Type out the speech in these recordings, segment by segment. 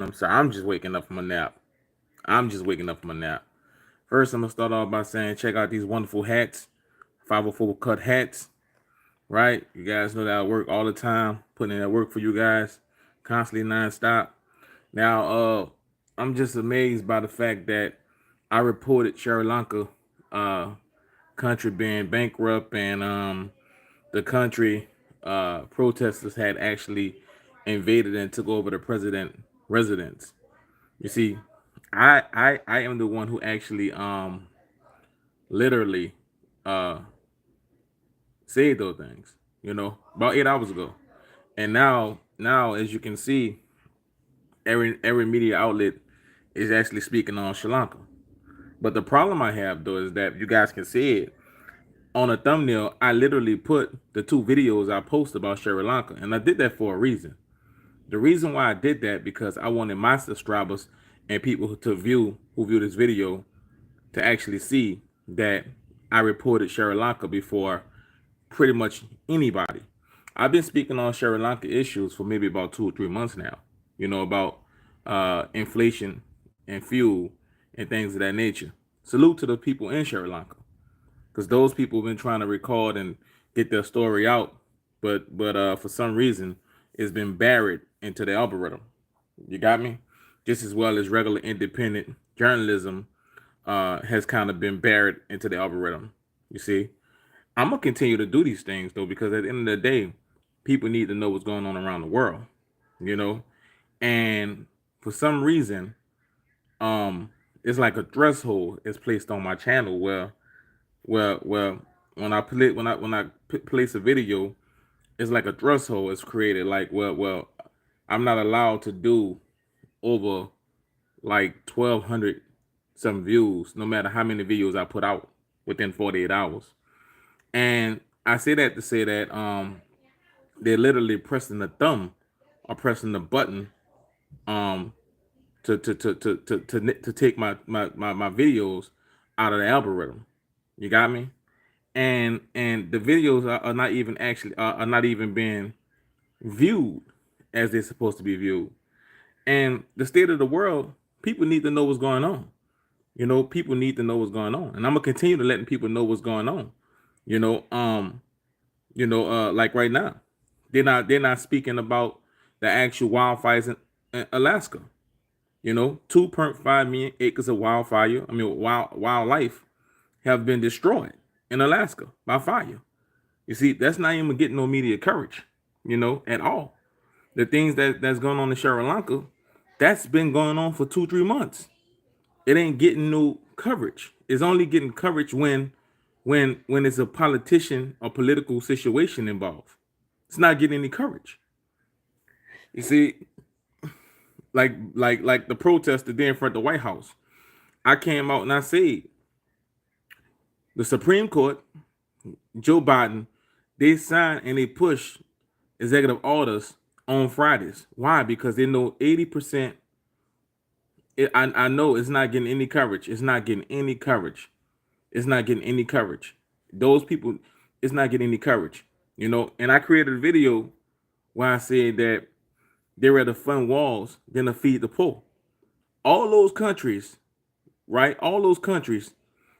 I'm sorry. I'm just waking up from a nap. I'm just waking up from a nap. First, I'm gonna start off by saying, check out these wonderful hats, 504 cut hats. Right? You guys know that I work all the time, putting in that work for you guys, constantly nonstop. Now, I'm just amazed by the fact that I reported Sri Lanka, uh, country being bankrupt, and the country protesters had actually invaded and took over the president residence. You see, I am the one who actually literally uh said those things, about 8 hours ago. And now as you can see, every media outlet is actually speaking on Sri Lanka. But the problem I have though is that you guys can see it on a thumbnail. I literally put the two videos I posted about Sri Lanka, and I did that for a reason. The reason why I did that because I wanted my subscribers and people who view this video to actually see that I reported Sri Lanka before pretty much anybody. I've been speaking on Sri Lanka issues for maybe about 2 or 3 months now. About inflation and fuel and things of that nature. Salute to the people in Sri Lanka, because those people have been trying to record and get their story out, but for some reason it's been buried into the algorithm. You got me? Just as well as regular independent journalism has kind of been buried into the algorithm. You see, I'm gonna continue to do these things though, because at the end of the day, people need to know what's going on around the world. You know, and for some reason, it's like a threshold is placed on my channel where when I play when I place a video, it's like a threshold is created. Like, well, I'm not allowed to do over like 1,200 some views, no matter how many videos I put out within 48 hours. And I say that to say that they're literally pressing the thumb or pressing the button um to take my videos out of the algorithm. You got me? And the videos are not even actually are not even being viewed as they're supposed to be viewed. And the state of the world, people need to know what's going on. People need to know what's going on, and I'm gonna continue to letting people know what's going on. You know, um, like right now, they're not speaking about the actual wildfires in Alaska. 2.5 million acres of wildlife have been destroyed in Alaska by fire. You see, that's not even getting no media coverage, at all. The things that's going on in Sri Lanka, that's been going on for 2 3 months. It ain't getting no coverage. It's only getting coverage when it's a politician or political situation involved. It's not getting any coverage. You see, like the protest today in front of the White House. I came out and I said the Supreme Court, Joe Biden, they signed and they push executive orders on Fridays. Why? Because they know 80%. I know it's not getting any coverage. It's not getting any coverage. It's not getting any coverage. Those people, it's not getting any coverage. And I created a video where I said that they rather fund walls than to feed the poor. All those countries, right? All those countries,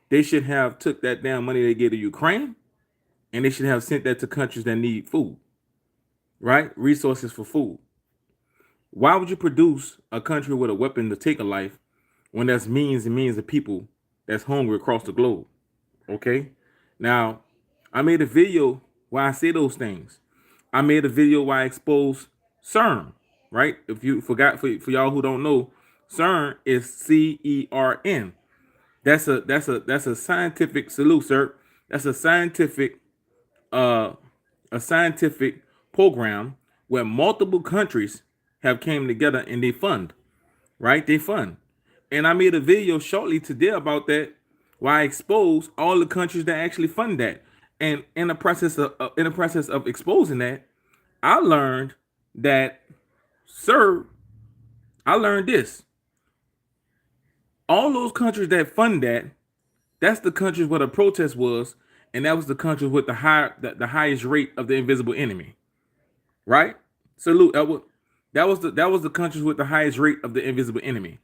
they should have took that damn money they gave to Ukraine, and they should have sent that to countries that need food, right? Resources for food. Why would you produce a country with a weapon to take a life when that's millions and millions of people that's hungry across the globe? Okay. Now, I made a video where I say those things. I made a video where I expose CERN, right? If you forgot, for y'all who don't know, CERN is CERN. That's a scientific salute, sir. That's uh a scientific program where multiple countries have came together and they fund, right? They fund. And I made a video shortly today about that, where I exposed all the countries that actually fund that. And in the process of exposing that, I learned that, sir, I learned this. All those countries that fund that, that's the countries where the protest was, and that was the countries with the highest rate of the invisible enemy. Right? Salute, Edward. That was the countries with the highest rate of the invisible enemy.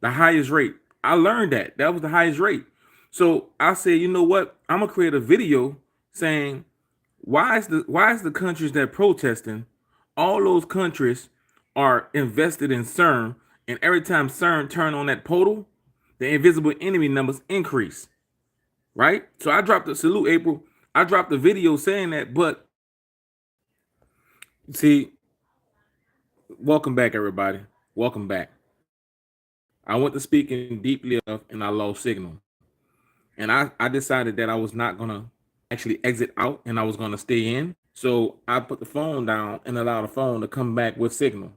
The highest rate. I learned that. That was the highest rate. So I said, you know what? I'm gonna create a video saying why is the countries that protesting, all those countries are invested in CERN, and every time CERN turn on that portal, the invisible enemy numbers increase. Right? So I dropped the salute April. I dropped the video saying that, but see, welcome back, everybody. Welcome back. I went to speaking deeply enough and I lost signal. And I decided that I was not gonna actually exit out and I was gonna stay in. So I put the phone down and allowed the phone to come back with signal.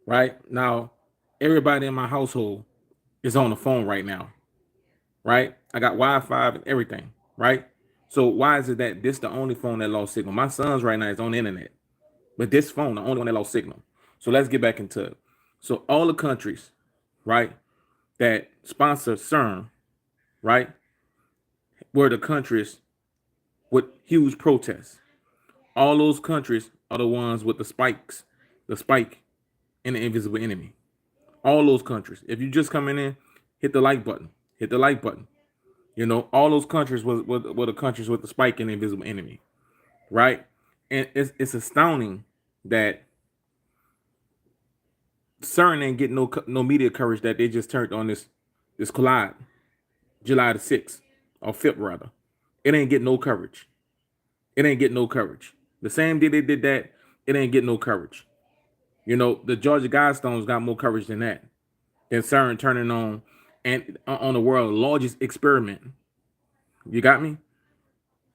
Right now, everybody in my household is on the phone right now. Right, I got Wi-Fi and everything. Right, so why is it that this the only phone that lost signal? My son's right now is on the internet, but this phone the only one that lost signal. So let's get back into it. So all the countries, right, that sponsor CERN, right, were the countries with huge protests. All those countries are the ones with the spike in the invisible enemy. All those countries. If you just coming in, hit the like button. Hit the like button. All those countries were the countries with the spike in the invisible enemy, right? And it's astounding that CERN ain't getting no media coverage that they just turned on this collide July the 6th or 5th rather. It ain't getting no coverage. It ain't getting no coverage. The same day they did that, it ain't getting no coverage. The Georgia Guidestones got more coverage than that. Than CERN turning on the world's largest experiment. You got me?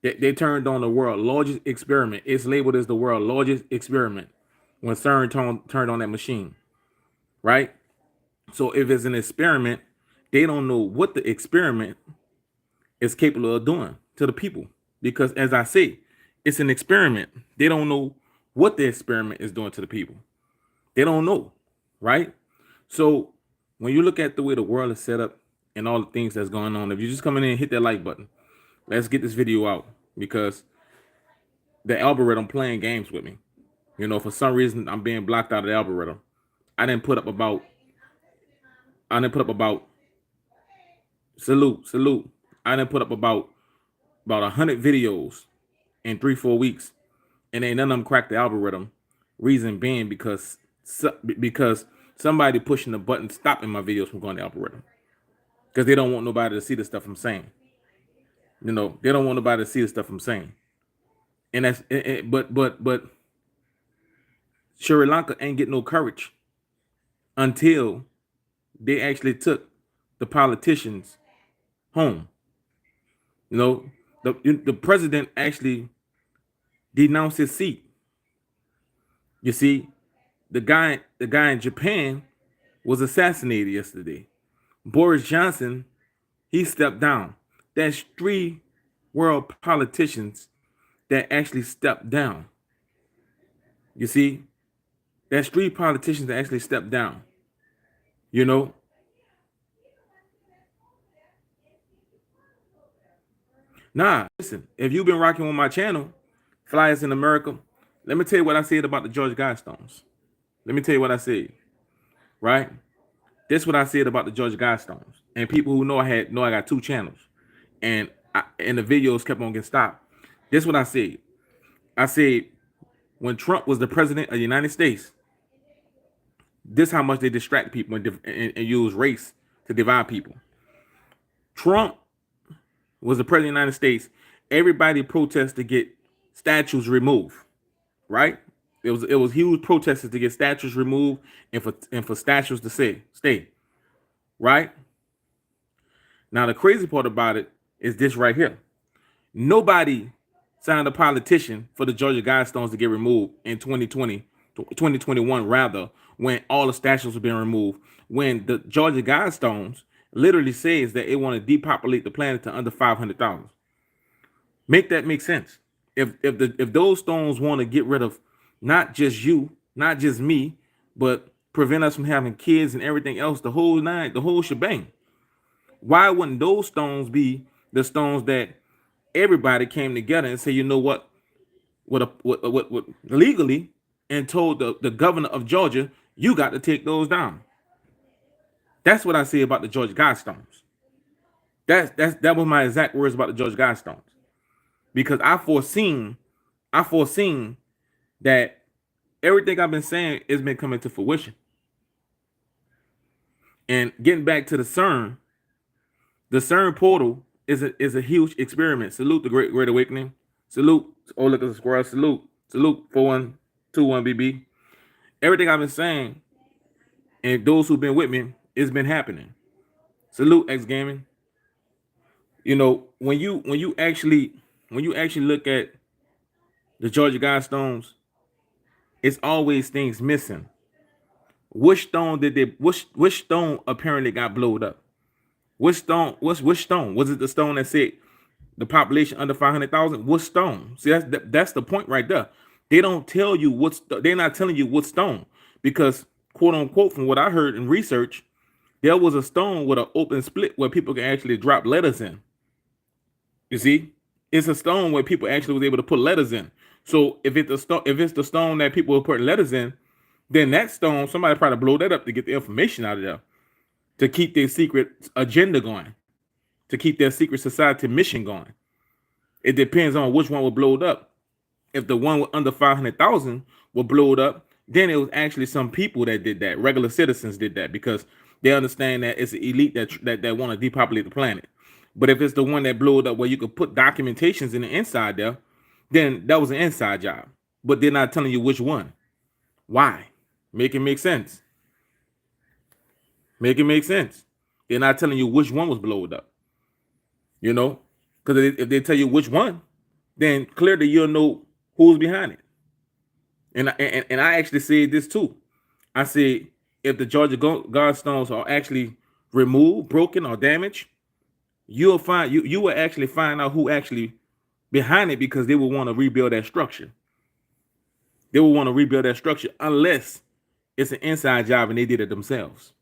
They turned on the world's largest experiment. It's labeled as the world's largest experiment when CERN turned on that machine, right? So if it's an experiment, they don't know what the experiment is capable of doing to the people. Because as I say, it's an experiment. They don't know what the experiment is doing to the people. They don't know, right? So when you look at the way the world is set up and all the things that's going on, if you just come in and hit that like button, let's get this video out because the algorithm playing games with me. For some reason I'm being blocked out of the algorithm. I didn't put up about salute. I didn't put up about 100 videos in 3-4 weeks, and ain't none of them cracked the algorithm. Reason being because somebody pushing the button stopping my videos from going to the algorithm because they don't want nobody to see the stuff I'm saying. They don't want nobody to see the stuff I'm saying, and that's but Sri Lanka ain't get no courage until they actually took the politicians home. The president actually denounced his seat. You see, the guy in Japan was assassinated yesterday. Boris Johnson, he stepped down. That's 3 world politicians that actually stepped down. You see, that's 3 politicians that actually stepped down. Nah, listen, if you've been rocking with my channel, Flyers in America, let me tell you what I said about the Georgia Guidestones. Let me tell you what I said, right? This is what I said about the Georgia Guidestones. And people who know I got 2 channels. And the videos kept on getting stopped. This is what I said. I said, when Trump was the president of the United States, this is how much they distract people and use race to divide people. Trump was the president of the United States. Everybody protested to get statues removed, right? It was huge protests to get statues removed and for statues to stay, right? Now the crazy part about it is this right here. Nobody signed a politician for the Georgia Guidestones to get removed in 2021 rather, when all the statues were being removed. When the Georgia Guidestones literally says that it want to depopulate the planet to under 500,000. Make that make sense. If those stones want to get rid of not just you, not just me, but prevent us from having kids and everything else, the whole shebang. Why wouldn't those stones be the stones that everybody came together and say, you know what legally and told the governor of Georgia, you got to take those down. That's what I say about the Georgia Guidestones. That was my exact words about the Georgia Guidestones. Because I foreseen that everything I've been saying has been coming to fruition. And getting back to the CERN portal is a huge experiment. Salute the Great Awakening. Salute. Oh, look at the squirrel. Salute. Salute 4121BB. Everything I've been saying, and those who've been with me, it's been happening. Salute X Gaming. You know, when you actually look at the Georgia Guidestones, it's always things missing. Which stone apparently got blowed up? Which stone? Which stone? Was it the stone that said the population under 500,000? What stone? See, that's the point right there. They don't tell you they're not telling you what stone, because quote unquote, from what I heard in research, there was a stone with an open split where people can actually drop letters in. You see, it's a stone where people actually was able to put letters in. So if it's the stone that people were putting letters in, then that stone, somebody probably blow that up to get the information out of there, to keep their secret agenda going, to keep their secret society mission going. It depends on which one was blowed up. If the one with under 500,000 were blowed up, then it was actually some people that did that. Regular citizens did that because they understand that it's an elite that want to depopulate the planet. But if it's the one that blew it up where you could put documentations in the inside there, then that was an inside job. But they're not telling you which one. Why? Make it make sense. Make it make sense. They're not telling you which one was blowed up. You know? Because if they tell you which one, then clearly you'll know who's behind it. And I actually said this too. I said, if the Georgia Guidestones are actually removed, broken, or damaged, you will actually find out who actually behind it, because they will want to rebuild that structure. They will want to rebuild that structure unless it's an inside job and they did it themselves.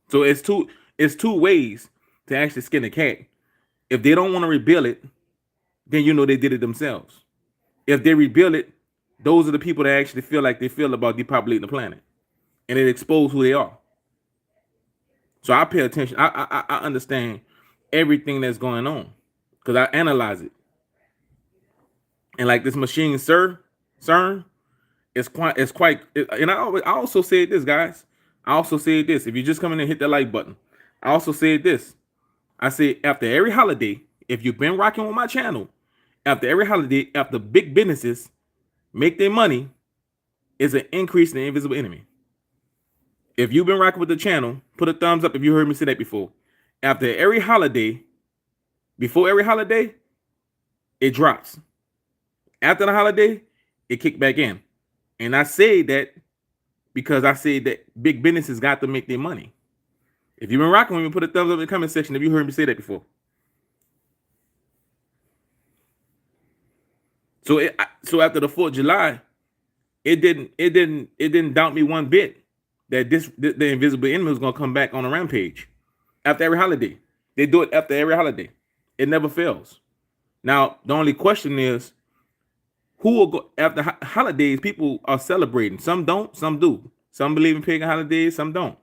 So it's two ways to actually skin a cat. If they don't want to rebuild it, then you know they did it themselves. If they rebuild it, those are the people that actually feel like they feel about depopulating the planet, and it exposes who they are. So I pay attention. I understand everything that's going on because I analyze it. And like this machine, CERN, it's quite. And I also said this, guys. I also said this. If you just come in and hit that like button, I also said this. I said after every holiday, if you've been rocking with my channel, after every holiday, after big businesses make their money, is an increase in the invisible enemy. If you've been rocking with the channel, put a thumbs up if you heard me say that before. After every holiday, before every holiday, it drops. After the holiday, it kicked back in. And I say that because I say that big businesses got to make their money. If you've been rocking with me, put a thumbs up in the comment section if you heard me say that before. So after the 4th of July, it didn't doubt me one bit that the invisible enemy was gonna come back on a rampage after every holiday. They do it after every holiday. It never fails. Now the only question is, who will go after holidays? People are celebrating. Some don't. Some do. Some believe in pagan holidays. Some don't.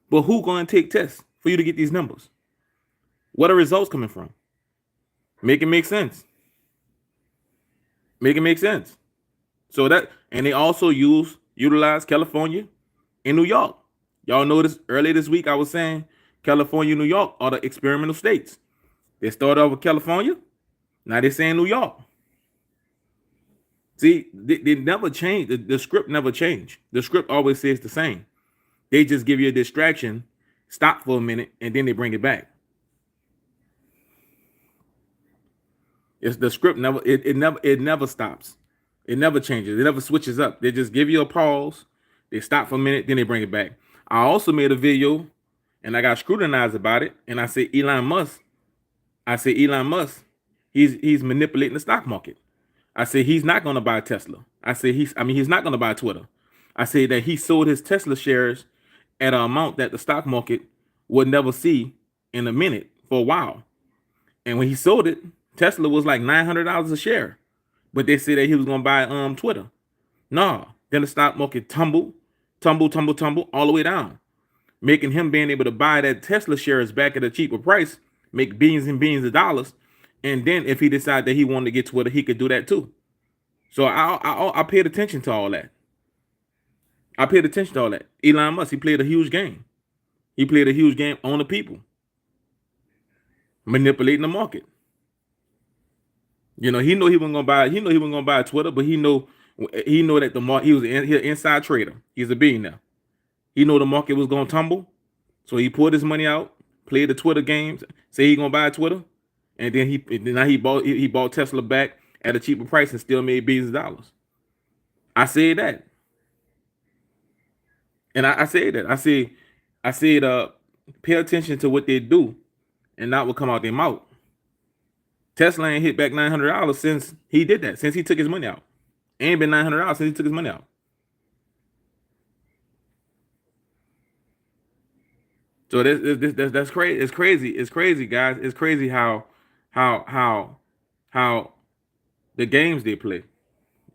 But who going to take tests for you to get these numbers? What are results coming from? Make it make sense. Make it make sense. So that, and they also utilize California and New York. Y'all noticed earlier this week I was saying California, New York are the experimental states. They started off with California. Now they're saying New York. See, they never change. The script never changed. The script always says the same. They just give you a distraction, stop for a minute, and then they bring it back. It's the script it never stops. It never changes. It never switches up. They just give you a pause. They stop for a minute, then they bring it back. I also made a video and I got scrutinized about it. And I say Elon Musk, he's manipulating the stock market. I say he's not going to buy Tesla. He's not going to buy Twitter. I say that he sold his Tesla shares at an amount that the stock market would never see in a minute for a while. And when he sold it, Tesla was like $900 a share. But they said that he was gonna buy Twitter. Nah, then the stock market tumble all the way down, making him being able to buy that Tesla shares back at a cheaper price, make billions and billions of dollars. And then if he decided that he wanted to get Twitter, he could do that too. So I paid attention to all that. I paid attention to all that. Elon Musk, he played a huge game. He played a huge game on the people, manipulating the market. You know, he know he wasn't gonna buy. He know he wasn't gonna buy Twitter, but he know that the market. He was an inside trader. He's a billionaire. He know the market was gonna tumble, so he pulled his money out, played the Twitter games, say he gonna buy Twitter, and then he bought Tesla back at a cheaper price and still made billions of dollars. I said that, and I said that. I said pay attention to what they do, and not what come out their mouth. Tesla ain't hit back $900 since he did that. Since he took his money out, ain't been $900 since he took his money out. So that's crazy. It's crazy. It's crazy, guys. It's crazy how the games they play.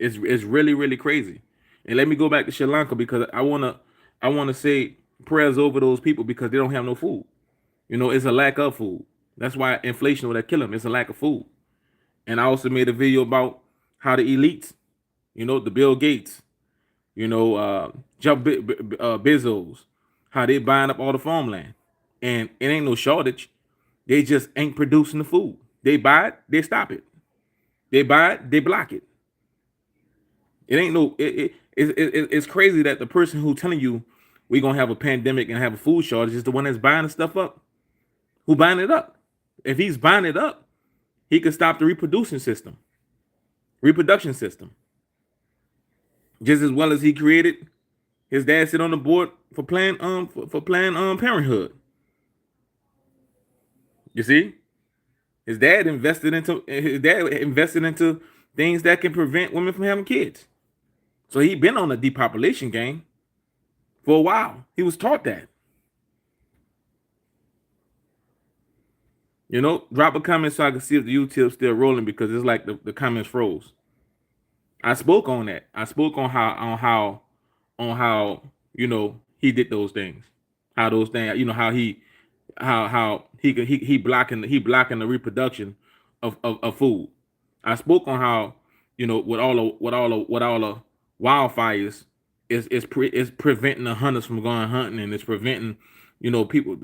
It's really crazy. And let me go back to Sri Lanka because I wanna say prayers over those people because they don't have no food. You know, it's a lack of food. That's why inflation will kill them. It's a lack of food. And I also made a video about how the elites, you know, the Bill Gates, you know, Jeff Bezos, how they buying up all the farmland, and it ain't no shortage. They just ain't producing the food. They buy it, they stop it. They buy it, they block it. It ain't no. It's crazy that the person who telling you we're gonna have a pandemic and have a food shortage is the one that's buying the stuff up. Who buying it up? If he's buying it up, he could stop the reproduction system, just as well as he created. His dad sit on the board for Planned Parenthood. You see, his dad invested into things that can prevent women from having kids. So he been on a depopulation game for a while. He was taught that. You know, drop a comment so I can see if the YouTube's still rolling because it's like the comments froze. I spoke on that. I spoke on how you know he did those things. How those things, you know, how he blocking the reproduction of food. I spoke on how, you know, with all the wildfires is preventing the hunters from going hunting, and it's preventing, you know, people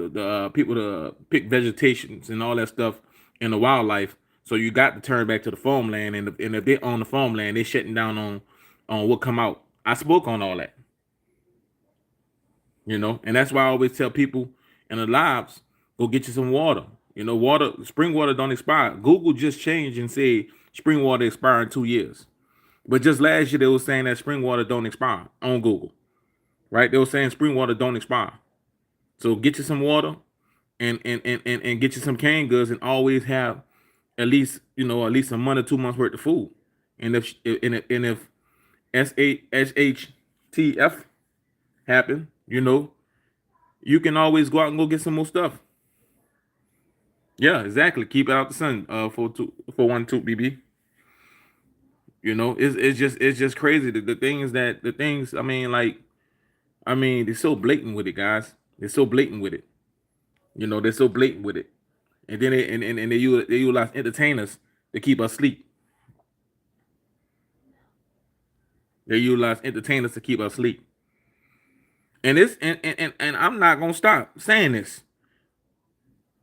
people to pick vegetations and all that stuff in the wildlife. So you got to turn back to the farmland, and if they own the farmland, they shutting down on what come out. I spoke on all that, you know, and that's why I always tell people in the lives, go get you some water. You know, spring water don't expire. Google just changed and said spring water expire in 2 years. But just last year they were saying that spring water don't expire on Google, right? They were saying spring water don't expire. So get you some water and get you some canned goods, and always have at least a month or 2 months worth of food. And if SHTF happen, you know, you can always go out and go get some more stuff. Yeah, exactly. Keep it out the sun. 412 BB. You know, it's just crazy. The things. I mean, they're so blatant with it, guys. They're so blatant with it. You know, they're so blatant with it. And then they utilize entertainers to keep us asleep. They utilize entertainers to keep us asleep. And this and I'm not gonna stop saying this.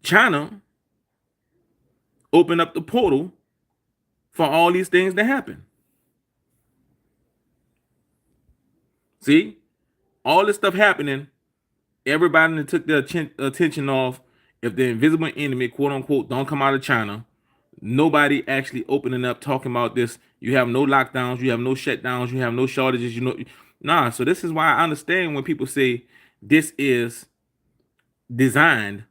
China opened up the portal for all these things to happen. See, all this stuff happening, everybody took their attention off. If the invisible enemy, quote unquote, don't come out of China, nobody actually opening up talking about this. You have no lockdowns, you have no shutdowns, you have no shortages. You know, nah. So this is why I understand when people say this is designed,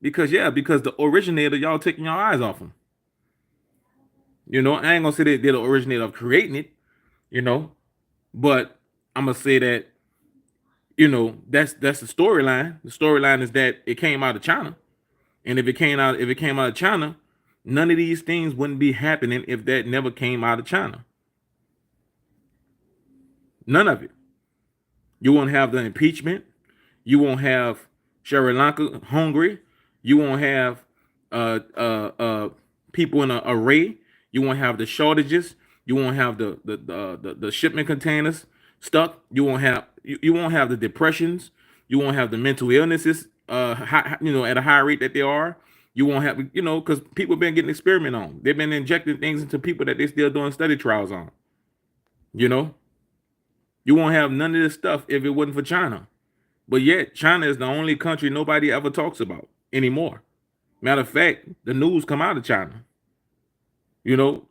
because the originator, y'all taking your eyes off them. You know, I ain't gonna say they're the originator of creating it, you know, but I'm gonna say that, you know, that's the storyline. The storyline is that it came out of China, and if it came out of China, none of these things wouldn't be happening if that never came out of China. None of it. You won't have the impeachment. You won't have Sri Lanka hungry. You won't have uh, uh, uh, people in an array. You won't have the shortages. You won't have the shipment containers stuck. You won't have the depressions. You won't have the mental illnesses. At a high rate that they are. You won't have because people been getting experiment on. They've been injecting things into people that they still doing study trials on. You know, you won't have none of this stuff if it wasn't for China. But yet, China is the only country nobody ever talks about anymore. Matter of fact, the news come out of China.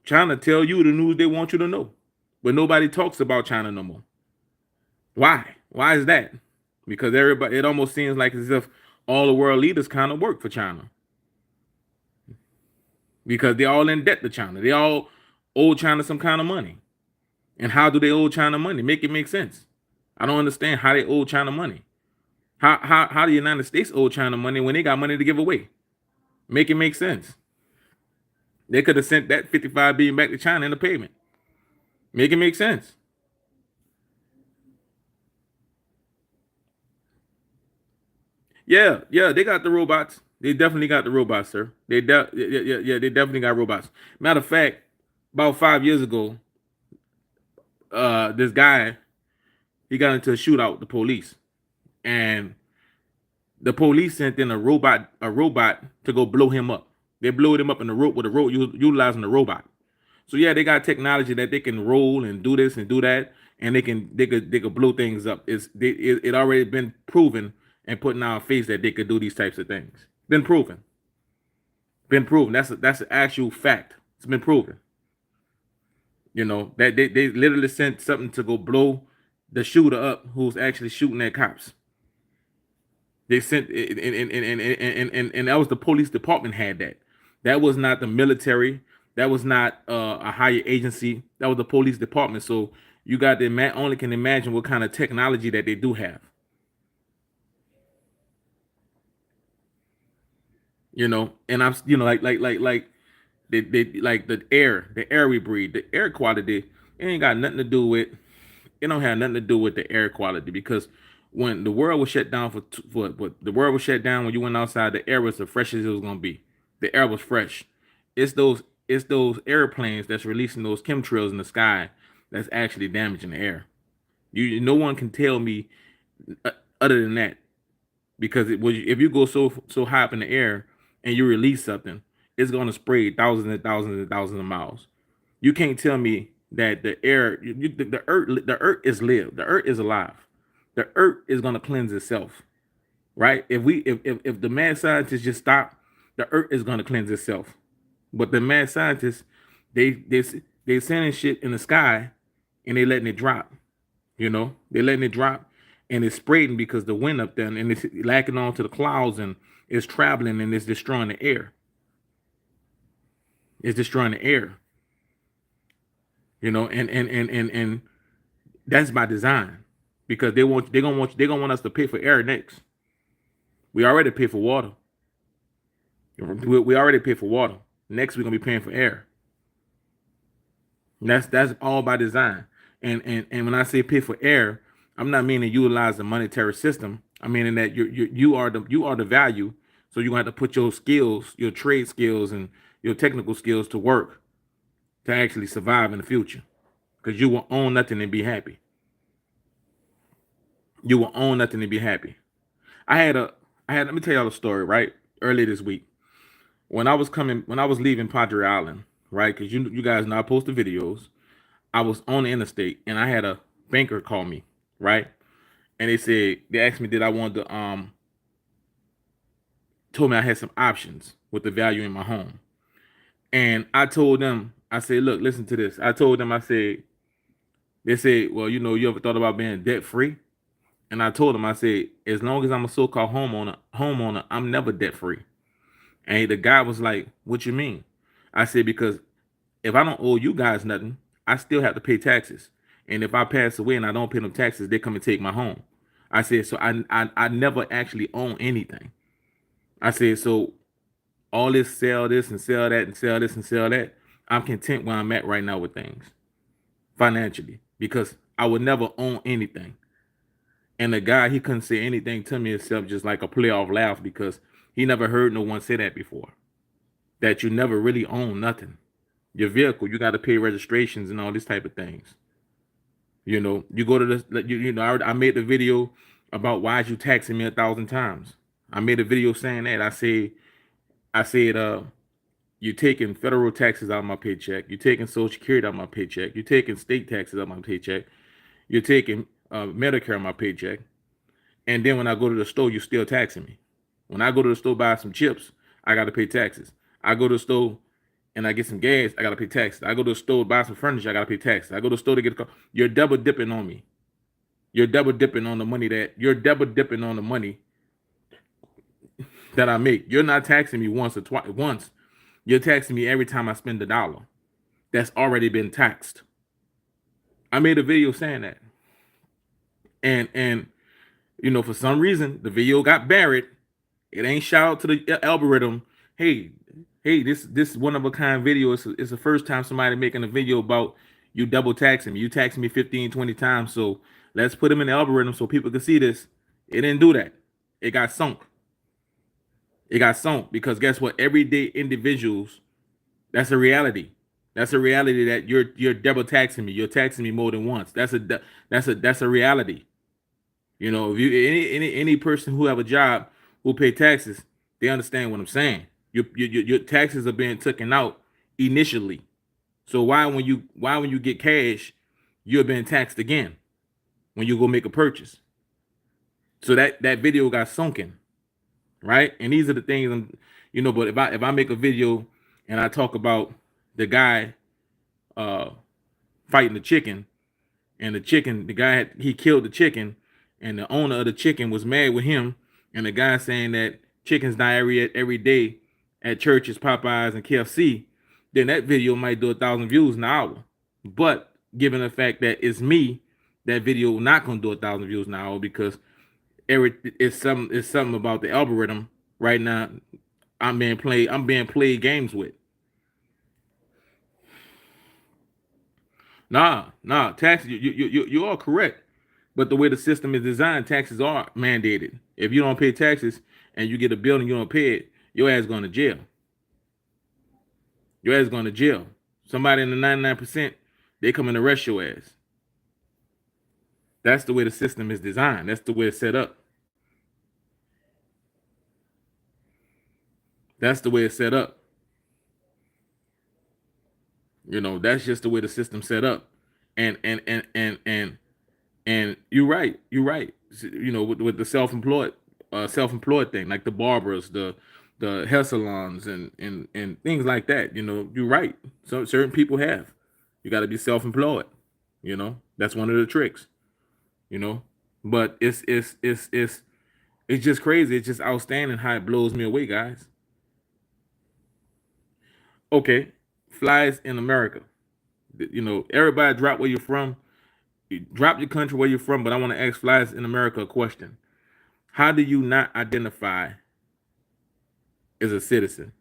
China tell you the news they want you to know, but nobody talks about China no more. Why? Why is that? Because it almost seems like as if all the world leaders kind of work for China because they're all in debt to China. They all owe China some kind of money. And how do they owe China money? Make it make sense. I don't understand how they owe China money. How the United States owe China money when they got money to give away? Make it make sense. They could have sent that 55 billion back to China in the payment. Make it make sense. Yeah, they got the robots. They definitely got the robots, sir. They definitely got robots. Matter of fact, about 5 years ago, this guy he got into a shootout with the police, and the police sent in a robot to go blow him up. They blew him up in the rope with a rope utilizing the robot. So yeah, they got technology that they can roll and do this and do that, and they could blow things up. It already been proven and put in our face that they could do these types of things. Been proven. Been proven. That's an actual fact. It's been proven. That they literally sent something to go blow the shooter up who's actually shooting at cops. They sent and that was the police department had that. That was not the military. That was not a higher agency. That was the police department. So you got to only can imagine what kind of technology that they do have. And I'm like they like the air we breathe, the air quality. It ain't got nothing to do with. It don't have nothing to do with the air quality because when the world was shut down the world was shut down when you went outside, the air was the freshest it was gonna be. The air was fresh. It's those airplanes that's releasing those chemtrails in the sky that's actually damaging the air. No one can tell me uh, other than that because if you go so high up in the air and you release something, it's gonna spray thousands and thousands and thousands of miles. You can't tell me that the air, the earth is live. The earth is alive. The earth is gonna cleanse itself, right? If the mad scientists just stop, the earth is gonna cleanse itself. But the mad scientists, they sending shit in the sky, and they letting it drop. They letting it drop, and it's spreading because the wind up there, and it's lacking onto the clouds, and it's traveling, and it's destroying the air. It's destroying the air. And that's by design because they're gonna want us to pay for air next. We already pay for water. We already pay for water. Next, we're gonna be paying for air. And that's all by design. And when I say pay for air, I'm not meaning utilize the monetary system. I mean that you are the value. So you're gonna have to put your skills, your trade skills, and your technical skills to work to actually survive in the future. Because you will own nothing and be happy. You will own nothing and be happy. Let me tell y'all a story, right? Earlier this week, when I was leaving Padre Island, right? Because you guys know I post the videos. I was on the interstate and I had a banker call me, right? And they asked me did I want to told me I had some options with the value in my home. And I told them, I said, look, listen to this. I told them, they said, well, you ever thought about being debt free? And I told them, I said, as long as I'm a so-called homeowner, I'm never debt free. And the guy was like, what you mean? I said, because if I don't owe you guys nothing, I still have to pay taxes. And if I pass away and I don't pay them taxes, they come and take my home. I said, so I never actually own anything. I said, so all this, sell this and sell that and sell this and sell that, I'm content where I'm at right now with things financially because I would never own anything. And the guy, he couldn't say anything to me except just like a play off laugh because he never heard no one say that before. That you never really own nothing. Your vehicle, you got to pay registrations and all these type of things. You know, you go to this, you know, I made the video about why you taxing me 1,000 times. I made a video saying that. I said, you're taking federal taxes out of my paycheck. You're taking Social Security out of my paycheck. You're taking state taxes out of my paycheck. You're taking Medicare out of my paycheck. And then when I go to the store, you're still taxing me. When I go to the store buy some chips, I got to pay taxes. I go to the store and I get some gas, I got to pay taxes. I go to the store to buy some furniture, I got to pay taxes. I go to the store to get a car. You're double dipping on me. You're double dipping on the money that I make. You're not taxing me once or twice. Once you're taxing me every time I spend $1 that's already been taxed. I made a video saying that, and you know, for some reason the video got buried. It ain't shout out to the algorithm. Hey, hey, this one of a kind video is the first time somebody making a video about you double taxing me. You taxing me 15, 20 times. So let's put them in the algorithm so people can see this. It didn't do that. It got sunk. It got sunk because guess what? Everyday individuals, that's a reality. That's a reality that you're double taxing me. You're taxing me more than once. That's a reality. You know, if you any person who have a job who pay taxes, they understand what I'm saying. Your taxes are being taken out initially. So why when you get cash, you're being taxed again when you go make a purchase. So that video got sunken, right? And these are the things you know. But if I make a video and I talk about the guy uh fighting the chicken, and the guy he killed the chicken, and the owner of the chicken was mad with him, and the guy saying that chickens die every day at churches, Popeyes, and KFC, then that video might do 1,000 views an hour. But given the fact that it's me, that video not gonna do 1,000 views an hour because it's something about the algorithm right now. I'm being played games with. Nah, taxes. You are correct, but the way the system is designed, taxes are mandated. If you don't pay taxes and you get a bill and you don't pay it, your ass going to jail. Your ass going to jail. Somebody in the 99%, they come and arrest your ass. That's the way the system is designed. That's the way it's set up. That's the way it's set up. You know, that's just the way the system's set up. And you're right. You're right. You know, with the self-employed thing, like the barbers, the hair salons, and things like that. You know, you're right. So certain people have. You got to be self-employed. You know, that's one of the tricks. You know, but it's just crazy. It's just outstanding how it blows me away, guys. Okay, flies in America. You know, everybody drop where you're from. You drop your country where you're from, but I want to ask flies in America a question. How do you not identify as a citizen?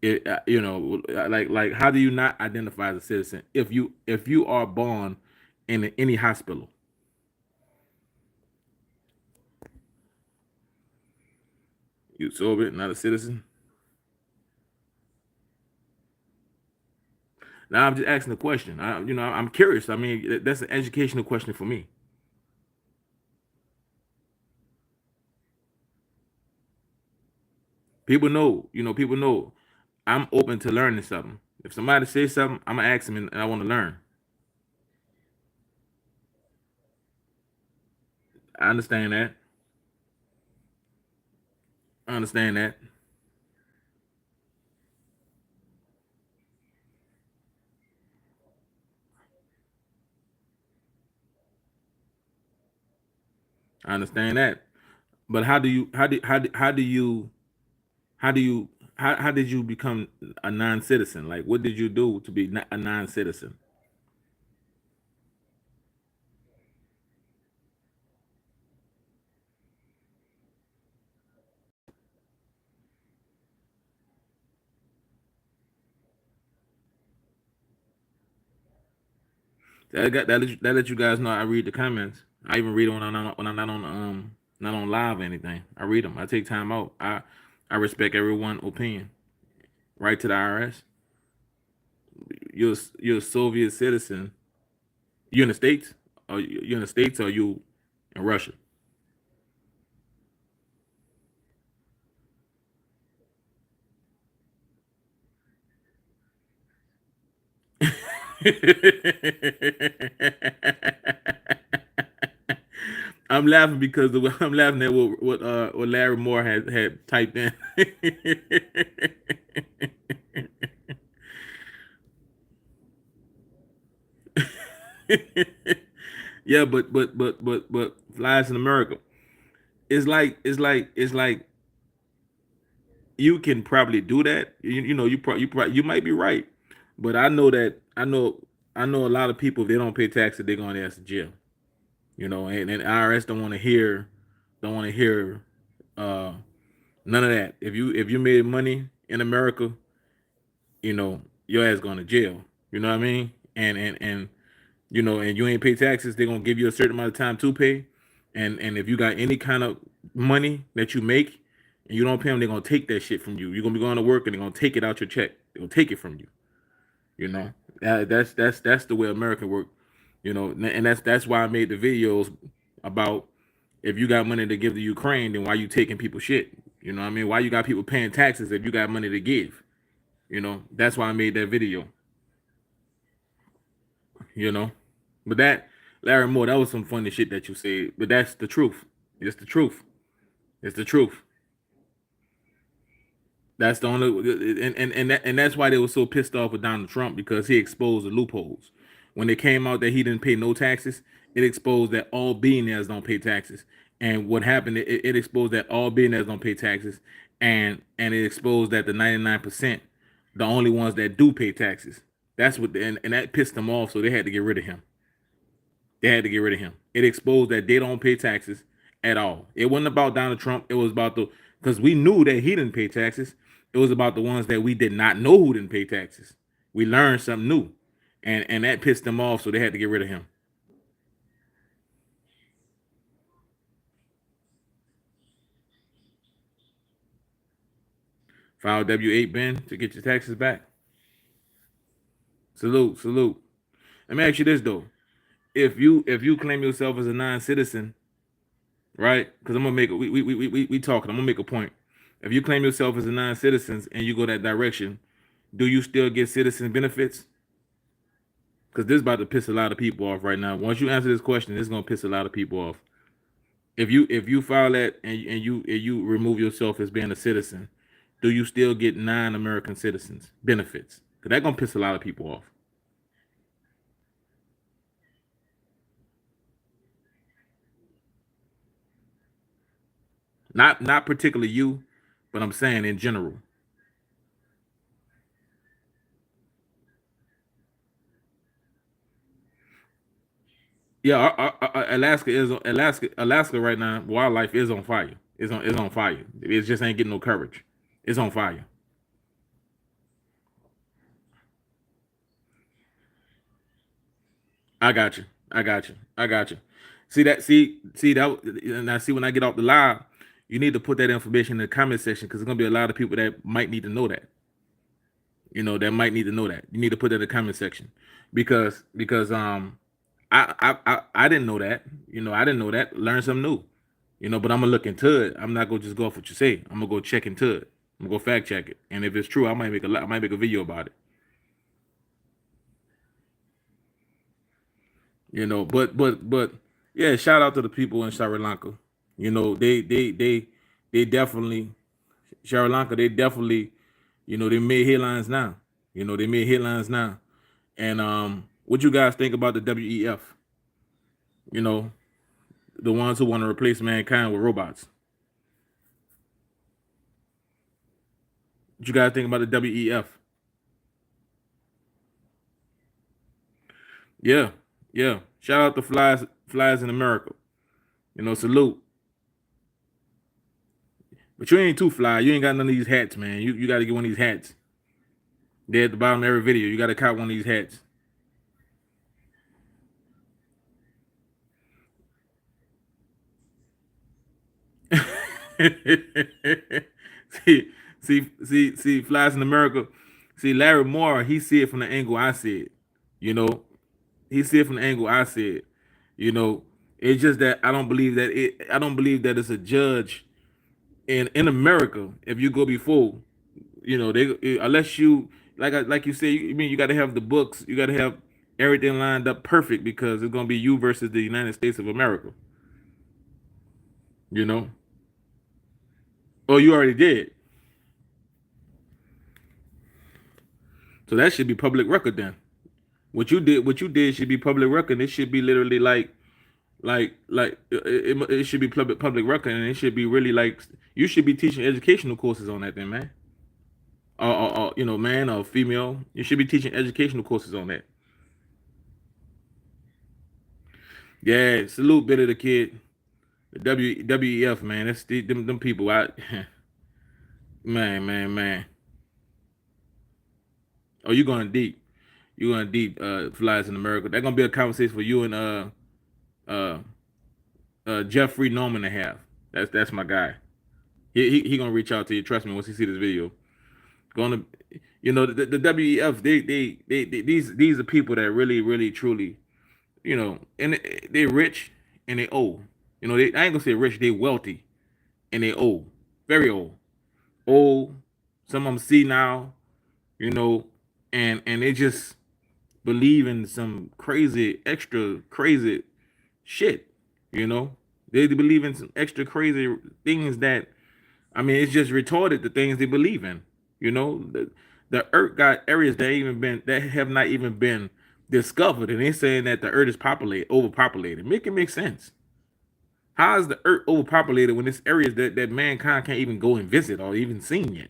You know, like how do you not identify as a citizen if you are born in any hospital? You Soviet, not a citizen. Now I'm just asking a question. You know, I'm curious. I mean, that's an educational question for me. People know, you know, people know I'm open to learning something. If somebody says something, I'm gonna ask them, and I want to learn. I understand that. I understand that. I understand that. But how do you how did you become a non-citizen? Like, what did you do to be a non-citizen? That let you guys know I read the comments. I even read them when I'm not on not on live or anything. I read them. I take time out. I respect everyone's opinion. Right to the IRS. You're a Soviet citizen. You in the states? Or you in the states? Or you in Russia? I'm laughing because I'm laughing at what Larry Moore had typed in. Yeah, but flies in America. It's like you can probably do that. You know you might be right, but I know a lot of people if they don't pay taxes they're going to ask to jail. You know, and IRS don't want to hear uh none of that. If you made money in America, you know your ass going to jail. You know what I mean? And you know, and you ain't pay taxes, they're gonna give you a certain amount of time to pay. And if you got any kind of money that you make and you don't pay them, they're gonna take that shit from you. You're gonna be going to work and they're gonna take it out your check. They're gonna take it from you. You know, that's the way America work. You know, and that's why I made the videos about if you got money to give to Ukraine, then why you taking people shit? You know what I mean? Why you got people paying taxes if you got money to give? You know, that's why I made that video. You know, but that Larry Moore, that was some funny shit that you said. But that's the truth. It's the truth. It's the truth. That's the only and that's why they were so pissed off with Donald Trump because he exposed the loopholes. When it came out that he didn't pay no taxes, it exposed that all billionaires don't pay taxes. And what happened? It exposed that all billionaires don't pay taxes, and it exposed that the 99%, the only ones that do pay taxes. That's what and that pissed them off, so they had to get rid of him. They had to get rid of him. It exposed that they don't pay taxes at all. It wasn't about Donald Trump. It was about the because we knew that he didn't pay taxes. It was about the ones that we did not know who didn't pay taxes. We learned something new, and that pissed them off, so they had to get rid of him. File W-8 Ben to get your taxes back. Salute, salute. Let me ask you this though: if you claim yourself as a non-citizen, right? Because I'm gonna make we talking. I'm gonna make a point. If you claim yourself as a non-citizen and you go that direction, do you still get citizen benefits? Because this is about to piss a lot of people off right now. Once you answer this question, this is gonna piss a lot of people off. If you file that and you remove yourself as being a citizen, do you still get non-American citizens benefits? Because that's gonna piss a lot of people off. Not particularly you, but I'm saying in general. Yeah, Alaska right now. Wildlife is on fire. It's on fire. It just ain't getting no coverage. It's on fire. I got you. I got you. I got you. See that? See that? And I see when I get off the live, you need to put that information in the comment section because there's gonna be a lot of people that might need to know that. You know, that might need to know that. You need to put that in the comment section because I didn't know that. You know, I didn't know that. Learn something new. You know, but I'm gonna look into it. I'm not gonna just go off what you say. I'm gonna go check into it. I'm gonna go fact check it. And if it's true, I might make a video about it. You know, but yeah, shout out to the people in Sri Lanka. You know, they definitely Sri Lanka, they definitely, you know, they made headlines now. You know, they made headlines now. And what you guys think about the WEF? You know, the ones who want to replace mankind with robots. What you guys think about the WEF? Yeah, yeah. Shout out to flies in America. You know, salute. But you ain't too fly. You ain't got none of these hats, man. You got to get one of these hats. They're at the bottom of every video. You got to cop one of these hats. see, Flies in America. See, Larry Moore, he see it from the angle I see it. You know, he see it from the angle I see it. You know, it's just that I don't believe that I don't believe that it's a judge in America. If you go before, you know, unless you like you say, you mean you got to have the books, you got to have everything lined up perfect because it's gonna be you versus the United States of America. You know, oh, you already did, so that should be public record then. What you did should be public record. It should be literally like it should be public record, and it should be really like you should be teaching educational courses on that then, man. You know, man or female, you should be teaching educational courses on that. Yeah, salute bit of the kid. The WEF, man. That's them people. Man. Oh, you going deep. You going deep, Flies in America. That's gonna be a conversation for you and uh Jeffrey Norman to have. That's my guy. He gonna reach out to you. Trust me once he see this video. Gonna, you know, the WEF. These are people that really truly, you know, and they rich and they old. You know, I ain't gonna say rich. They wealthy and they old, very old, old. Some of them see now, you know, and they just believe in some crazy, extra crazy shit. You know, they believe in some extra crazy things that, I mean, it's just retarded the things they believe in. You know, the Earth got areas that have not even been discovered, and they're saying that the Earth is overpopulated. Make it make sense. How is the Earth overpopulated when there's areas that mankind can't even go and visit or even seen yet?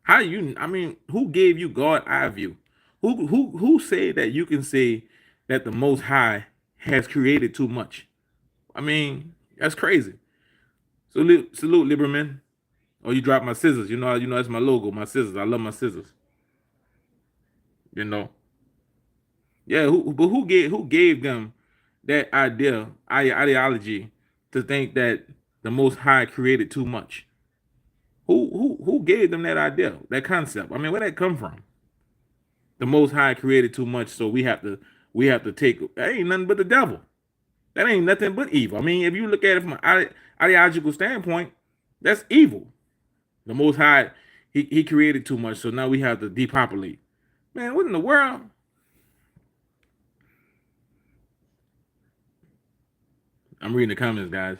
How you? I mean, who gave you God eye view? Who said that you can say that the Most High has created too much? I mean, that's crazy. Salute, Lieberman. Oh, you dropped my scissors. You know that's my logo. My scissors. I love my scissors. You know. Yeah. But who gave them that ideology to think that the Most High created too much? Who gave them that idea, that concept? I mean, where that come from? The Most High created too much, so we have to take. That ain't nothing but the devil. That ain't nothing but evil. I mean, if you look at it from an ideological standpoint, that's evil. The Most High, he created too much, so now we have to depopulate. Man, what in the world? I'm reading the comments, guys.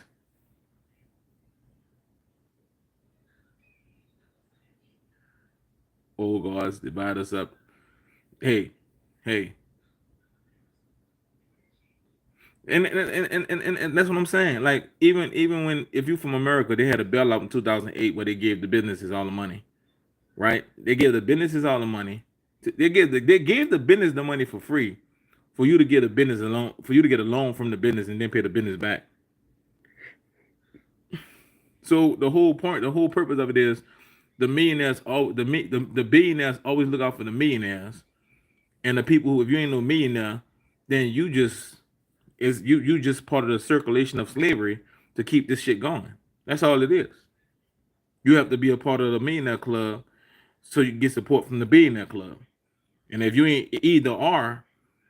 Oh, gods, divide us up. Hey, hey. And that's what I'm saying. Like even when if you from America, they had a bailout in 2008 where they gave the businesses all the money, right? They gave the businesses all the money. They gave the business the money for free for you to get a business loan, for you to get a loan from the business and then pay the business back. So the whole purpose of it is the millionaires, all the billionaires always look out for the millionaires, and the people who, if you ain't no millionaire, then you just part of the circulation of slavery to keep this shit going. That's all it is. You have to be a part of the millionaire club so you can get support from the billionaire club. And if you ain't either or,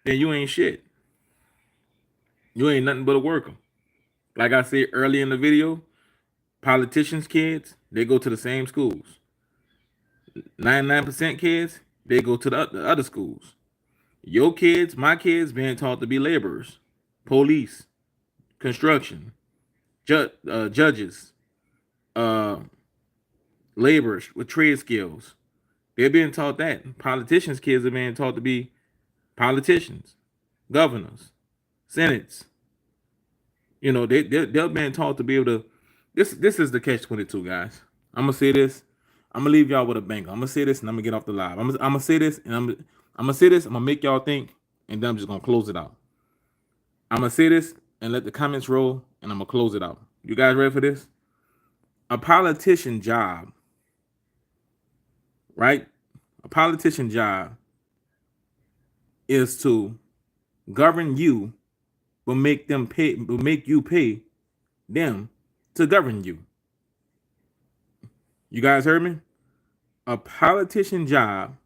then you ain't shit. You ain't nothing but a worker. Like I said earlier in the video, politicians' kids, they go to the same schools. 99% kids, they go to the other schools. Your kids, my kids, being taught to be laborers, police, construction, judges, uh, laborers with trade skills. They're being taught that. Politicians' kids are being taught to be politicians, governors, senates. You know, they're being taught to be able to. This is the catch-22, guys. I'm gonna say this. I'm gonna leave y'all with a banger. I'm gonna say this and I'm gonna get off the live. I'm gonna say this and I'm gonna say this. I'm gonna make y'all think, and then I'm just gonna close it out. I'm gonna say this and let the comments roll, and I'm gonna close it out. You guys ready for this? A politician job, right? A politician job is to govern you, but make you pay them to govern you. You guys heard me? A politician job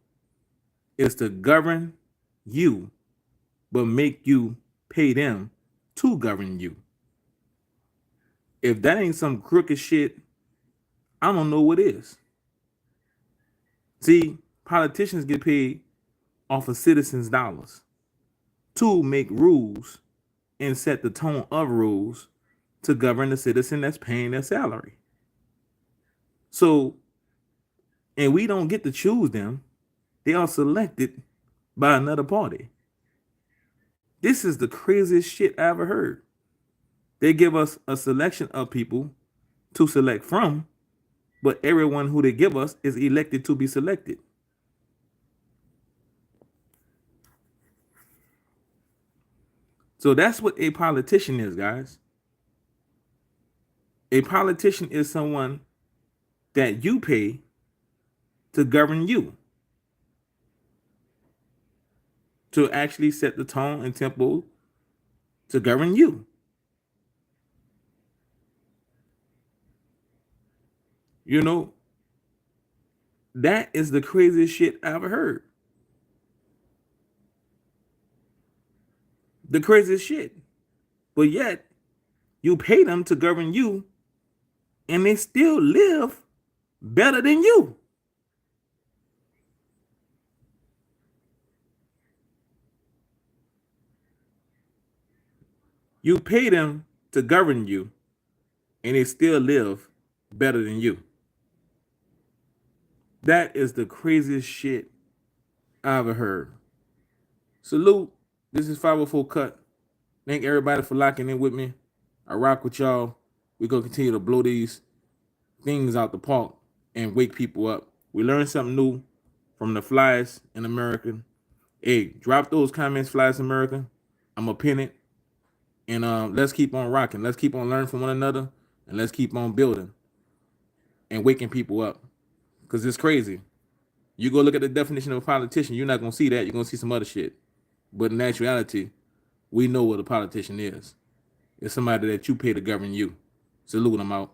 is to govern you, but make you pay them to govern you. If that ain't some crooked shit, I don't know what is. See, politicians get paid off of citizens' dollars to make rules and set the tone of rules to govern the citizen that's paying their salary. So, and we don't get to choose them. They are selected by another party. This is the craziest shit I ever heard. They give us a selection of people to select from, but everyone who they give us is elected to be selected. So that's what a politician is, guys. A politician is someone that you pay to govern you, to actually set the tone and tempo to govern you. You know, that is the craziest shit I ever heard. The craziest shit. But yet, you pay them to govern you, and they still live better than you. You pay them to govern you, and they still live better than you. That is the craziest shit I ever heard. Salute. This is 504 Cut. Thank everybody for locking in with me. I rock with y'all. We're going to continue to blow these things out the park and wake people up. We learned something new from the Flyers in America. Hey, drop those comments, Flyers America. I'm going to pin it. And let's keep on rocking. Let's keep on learning from one another. And let's keep on building and waking people up. Because it's crazy. You go look at the definition of a politician, you're not going to see that. You're going to see some other shit. But in actuality, we know what a politician is. It's somebody that you pay to govern you. Salute, I'm out.